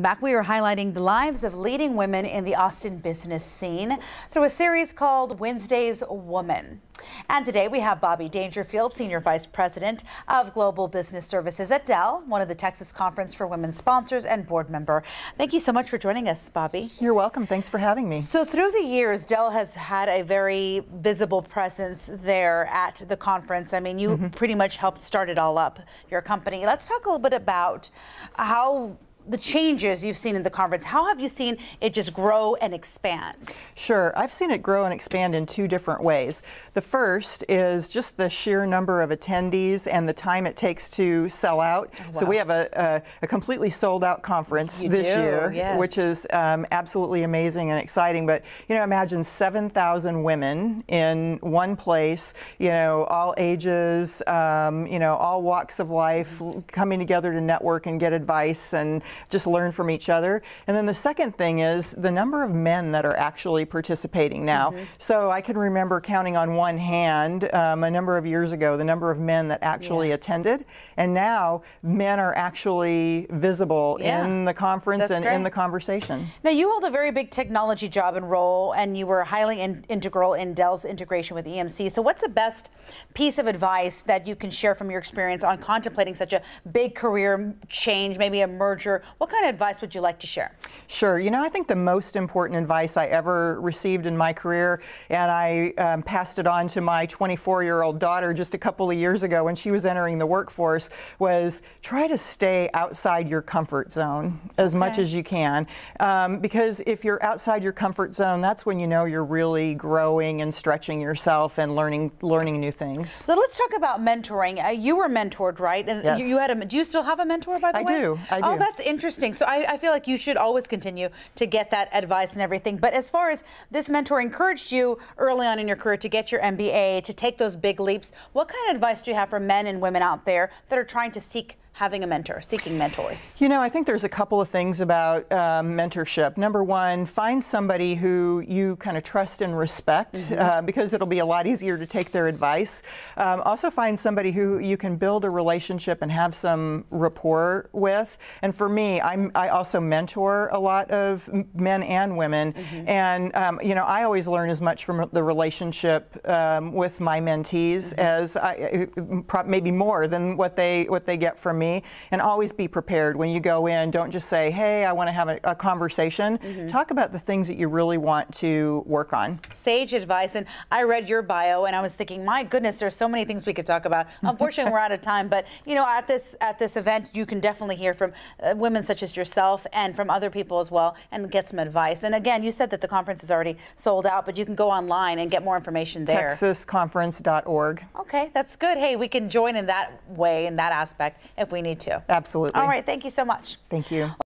Back, we are highlighting the lives of leading women in the Austin business scene through a series called Wednesday's Woman. And today we have Bobbi Dangerfield, Senior Vice President of Global Business Services at Dell, one of the Texas Conference for Women sponsors and board member. Thank you so much for joining us, Bobbi. You're welcome. Thanks for having me. So through the years, Dell has had a very visible presence there at the conference. I mean, you pretty much helped start it all up, your company. Let's talk a little bit about how the changes you've seen in the conference. How have you seen it just grow and expand? Sure. I've seen it grow and expand in two different ways. The first is just the sheer number of attendees and the time it takes to sell out. Oh, wow. So we have a completely sold out conference this year, yes, which is absolutely amazing and exciting. But, you know, imagine 7,000 women in one place, you know, all ages, you know, all walks of life, coming together to network and get advice and just learn from each other. And then the second thing is the number of men that are actually participating now. So I can remember counting on one hand a number of years ago the number of men that actually attended, and now men are actually visible in the conference and in the conversation. Now you hold a very big technology job and role, and you were highly integral in Dell's integration with EMC. So what's the best piece of advice that you can share from your experience on contemplating such a big career change, maybe a merger? What kind of advice would you like to share? Sure. You know, I think the most important advice I ever received in my career, and I passed it on to my 24-year-old daughter just a couple of years ago when she was entering the workforce, was try to stay outside your comfort zone as much as you can. Because if you're outside your comfort zone, that's when you know you're really growing and stretching yourself and learning new things. So let's talk about mentoring. You were mentored, right? And yes. You had do you still have a mentor, by the way? I do. Oh, that's interesting. So I feel like you should always continue to get that advice and everything. But as far as this mentor encouraged you early on in your career to get your MBA, to take those big leaps, what kind of advice do you have for men and women out there that are trying to seek having a mentor, seeking mentors? You know, I think there's a couple of things about mentorship. Number one, find somebody who you kind of trust and respect, because it'll be a lot easier to take their advice. Also find somebody who you can build a relationship and have some rapport with. And for me, I also mentor a lot of men and women. And, you know, I always learn as much from the relationship with my mentees as maybe more than what they get from me. And always be prepared when you go in. Don't just say, hey, I want to have a conversation. Talk about the things that you really want to work on. Sage advice. And I read your bio and I was thinking, my goodness, there's so many things we could talk about. Unfortunately, we're out of time. But, you know, at this event, you can definitely hear from women such as yourself and from other people as well and get some advice. And again, you said that the conference is already sold out, but you can go online and get more information there. TexasConference.org. Okay, that's good. Hey, we can join in that way, in that aspect, if we need to. Absolutely. All right, thank you so much. Thank you.